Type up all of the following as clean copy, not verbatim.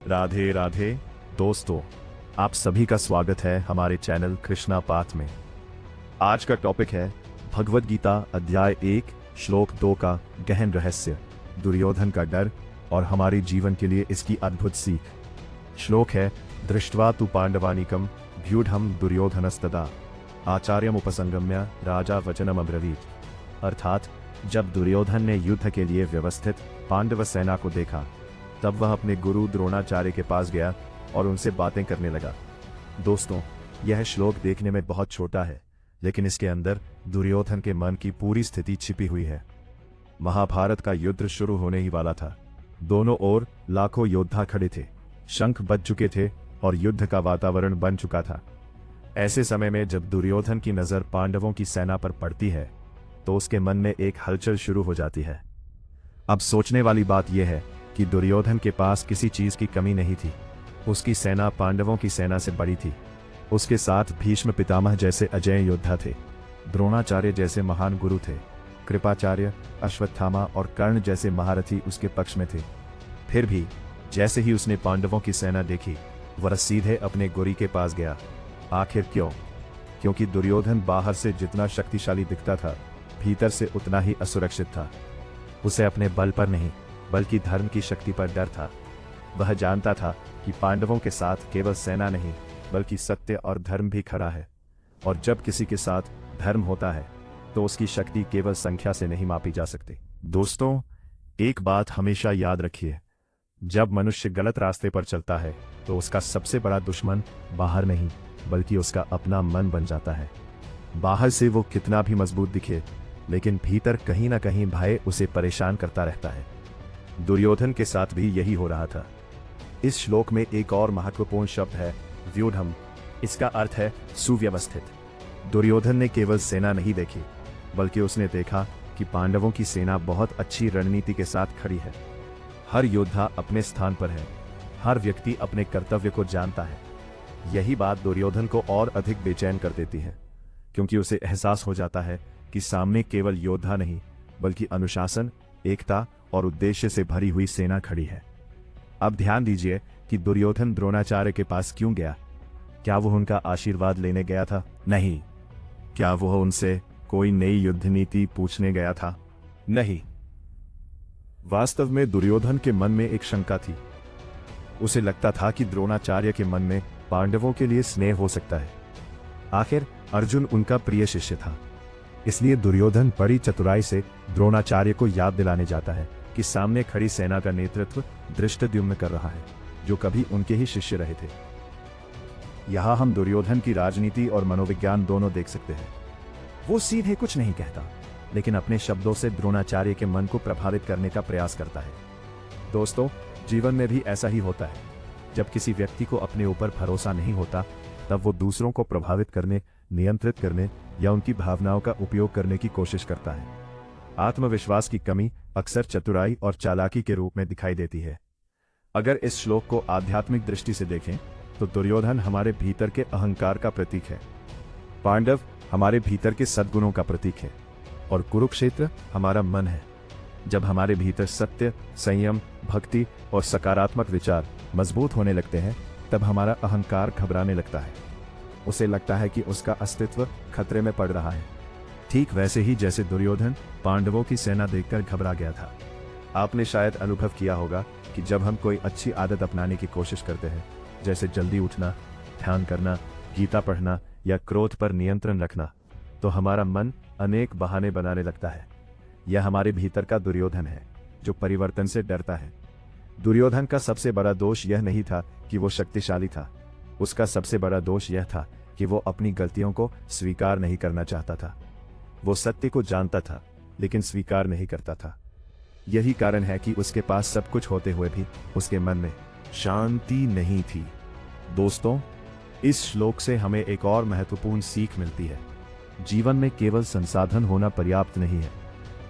राधे राधे दोस्तों, आप सभी का स्वागत है हमारे चैनल कृष्णा पाथ में। आज का टॉपिक है भगवद गीता अध्याय 1 श्लोक 2 का गहन रहस्य, दुर्योधन का डर और हमारे जीवन के लिए इसकी अद्भुत सीख। श्लोक है, दृष्ट्वा तु पांडवानीकम व्यूढ़म दुर्योधनस्तदा आचार्यमुपसंगम्य राजा वचनम अब्रवीत। अर्थात जब दुर्योधन ने युद्ध के लिए व्यवस्थित पांडव सेना को देखा, तब वह अपने गुरु द्रोणाचार्य के पास गया और उनसे बातें करने लगा। दोस्तों, यह श्लोक देखने में बहुत छोटा है, लेकिन इसके अंदर दुर्योधन के मन की पूरी स्थिति छिपी हुई है। महाभारत का युद्ध शुरू होने ही वाला था। दोनों ओर लाखों योद्धा खड़े थे, शंख बज चुके थे और युद्ध का वातावरण बन चुका था। ऐसे समय में जब दुर्योधन की नजर पांडवों की सेना पर पड़ती है, तो उसके मन में एक हलचल शुरू हो जाती है। अब सोचने वाली बात यह है कि दुर्योधन के पास किसी चीज की कमी नहीं थी। उसकी सेना पांडवों की सेना से बड़ी थी। उसके साथ भीष्म पितामह जैसे अजेय योद्धा थे, द्रोणाचार्य जैसे महान गुरु थे, कृपाचार्य, अश्वत्थामा और कर्ण जैसे महारथी उसके पक्ष में थे। फिर भी जैसे ही उसने पांडवों की सेना देखी, वह सीधे अपने गुरु के पास गया। आखिर क्यों? क्योंकि दुर्योधन बाहर से जितना शक्तिशाली दिखता था, भीतर से उतना ही असुरक्षित था। उसे अपने बल पर नहीं, बल्कि धर्म की शक्ति पर डर था। वह जानता था कि पांडवों के साथ केवल सेना नहीं, बल्कि सत्य और धर्म भी खड़ा है। और जब किसी के साथ धर्म होता है, तो उसकी शक्ति केवल संख्या से नहीं मापी जा सकती। दोस्तों, एक बात हमेशा याद रखिए, जब मनुष्य गलत रास्ते पर चलता है, तो उसका सबसे बड़ा दुश्मन बाहर नहीं, बल्कि उसका अपना मन बन जाता है। बाहर से वो कितना भी मजबूत दिखे, लेकिन भीतर कहीं ना कहीं भय उसे परेशान करता रहता है। दुर्योधन के साथ भी यही हो रहा था। इस श्लोक में एक और महत्वपूर्ण शब्द है, व्यूढ़म। इसका अर्थ है सुव्यवस्थित। दुर्योधन ने केवल सेना नहीं देखी, बल्कि उसने देखा कि पांडवों की सेना बहुत अच्छी रणनीति के साथ खड़ी है। हर योद्धा अपने स्थान पर है, हर व्यक्ति अपने कर्तव्य को जानता है। यही बात दुर्योधन को और अधिक बेचैन कर देती है, क्योंकि उसे एहसास हो जाता है कि सामने केवल योद्धा नहीं, बल्कि अनुशासन, एकता और उद्देश्य से भरी हुई सेना खड़ी है। अब ध्यान दीजिए कि दुर्योधन द्रोणाचार्य के पास क्यों गया। क्या वह उनका आशीर्वाद लेने गया था? नहीं। क्या वह उनसे कोई नई युद्ध नीति पूछने गया था? नहीं। वास्तव में दुर्योधन के मन में एक शंका थी। उसे लगता था कि द्रोणाचार्य के मन में पांडवों के लिए स्नेह हो सकता है। आखिर अर्जुन उनका प्रिय शिष्य था। इसलिए दुर्योधन बड़ी चतुराई से द्रोणाचार्य को याद दिलाने जाता है कि सामने खड़ी सेना का नेतृत्व धृष्टद्युम्न कर रहा है, जो कभी उनके ही शिष्य रहे थे। यहां हम दुर्योधन की राजनीति और मनोविज्ञान दोनों देख सकते हैं। वो सीधे कुछ नहीं कहता, लेकिन अपने शब्दों से द्रोणाचार्य के मन को प्रभावित करने का प्रयास करता है। दोस्तों, जीवन में भी ऐसा ही होता है। जब किसी व्यक्ति को अपने ऊपर भरोसा नहीं होता, तब वो दूसरों को प्रभावित करने, नियंत्रित करने या उनकी भावनाओं का उपयोग करने की कोशिश करता है। आत्मविश्वास की कमी अक्सर चतुराई और चालाकी के रूप में दिखाई देती है। अगर इस श्लोक को आध्यात्मिक दृष्टि से देखें, तो दुर्योधन हमारे भीतर के अहंकार का प्रतीक है, पांडव हमारे भीतर के सद्गुणों का प्रतीक है, और कुरुक्षेत्र हमारा मन है। जब हमारे भीतर सत्य, संयम, भक्ति और सकारात्मक विचार मजबूत होने लगते हैं, तब हमारा अहंकार घबराने लगता है। उसे लगता है कि उसका अस्तित्व खतरे में पड़ रहा है। ठीक वैसे ही जैसे दुर्योधन पांडवों की सेना देखकर घबरा गया था। आपने शायद अनुभव किया होगा कि जब हम कोई अच्छी आदत अपनाने की कोशिश करते हैं, जैसे जल्दी उठना, ध्यान करना, गीता पढ़ना या क्रोध पर नियंत्रण रखना, तो हमारा मन अनेक बहाने बनाने लगता है। यह हमारे भीतर का दुर्योधन है, जो परिवर्तन से डरता है। दुर्योधन का सबसे बड़ा दोष यह नहीं था कि वो शक्तिशाली था। उसका सबसे बड़ा दोष यह था कि वो अपनी गलतियों को स्वीकार नहीं करना चाहता था। वो सत्य को जानता था, लेकिन स्वीकार नहीं करता था। यही कारण है कि उसके पास सब कुछ होते हुए भी उसके मन में शांति नहीं थी। दोस्तों, इस श्लोक से हमें एक और महत्वपूर्ण सीख मिलती है। जीवन में केवल संसाधन होना पर्याप्त नहीं है।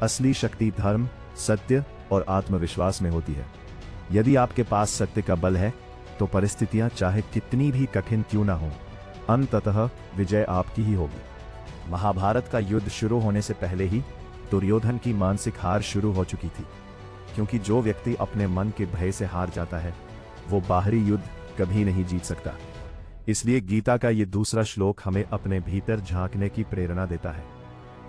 असली शक्ति धर्म, सत्य और आत्मविश्वास में होती है। यदि आपके पास सत्य का बल है, तो परिस्थितियां चाहे कितनी भी कठिन क्यों ना हो, अंततः विजय आपकी ही होगी। महाभारत का युद्ध शुरू होने से पहले ही दुर्योधन की मानसिक हार शुरू हो चुकी थी, क्योंकि जो व्यक्ति अपने मन के भय से हार जाता है, वो बाहरी युद्ध कभी नहीं जीत सकता। इसलिए गीता का ये दूसरा श्लोक हमें अपने भीतर झांकने की प्रेरणा देता है।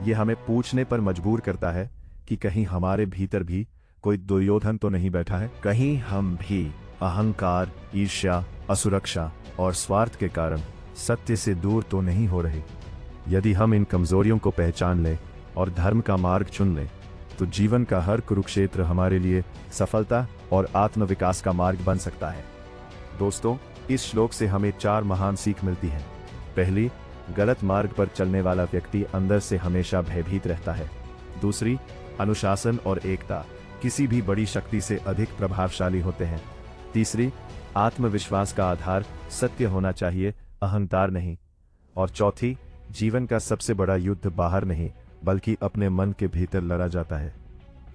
ये हमें पूछने पर मजबूर करता है कि कहीं हमारे भीतर भी कोई दुर्योधन तो नहीं बैठा है, कहीं हम भी अहंकार, ईर्ष्या, असुरक्षा और स्वार्थ के कारण सत्य से दूर तो नहीं हो रहे। यदि हम इन कमजोरियों को पहचान लें और धर्म का मार्ग चुन लें, तो जीवन का हर कुरुक्षेत्र हमारे लिए सफलता और आत्मविकास का मार्ग बन सकता है। दोस्तों, इस श्लोक से हमें 4 महान सीख मिलती हैं। पहली, गलत मार्ग पर चलने वाला व्यक्ति अंदर से हमेशा भयभीत रहता है। दूसरी, अनुशासन और एकता किसी भी बड़ी शक्ति से अधिक प्रभावशाली होते हैं। तीसरी, आत्मविश्वास का आधार सत्य होना चाहिए, अहंकार नहीं। और चौथी, जीवन का सबसे बड़ा युद्ध बाहर नहीं बल्कि अपने मन के भीतर लड़ा जाता है।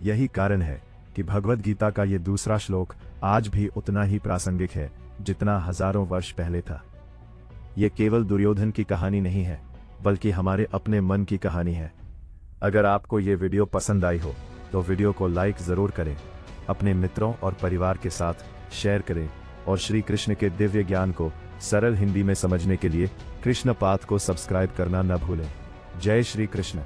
यही कारण है कि भगवद गीता का ये दूसरा श्लोक आज भी उतना ही प्रासंगिक है जितना हजारों वर्ष पहले था। ये केवल दुर्योधन की कहानी नहीं है, बल्कि हमारे अपने मन की कहानी है। अगर आपको ये वीडियो पसंद आई हो तो वीडियो को लाइक जरूर करें, अपने मित्रों और परिवार के साथ शेयर करें और श्री कृष्ण के दिव्य ज्ञान को सरल हिंदी में समझने के लिए कृष्ण पाथ को सब्सक्राइब करना न भूलें। जय श्री कृष्ण।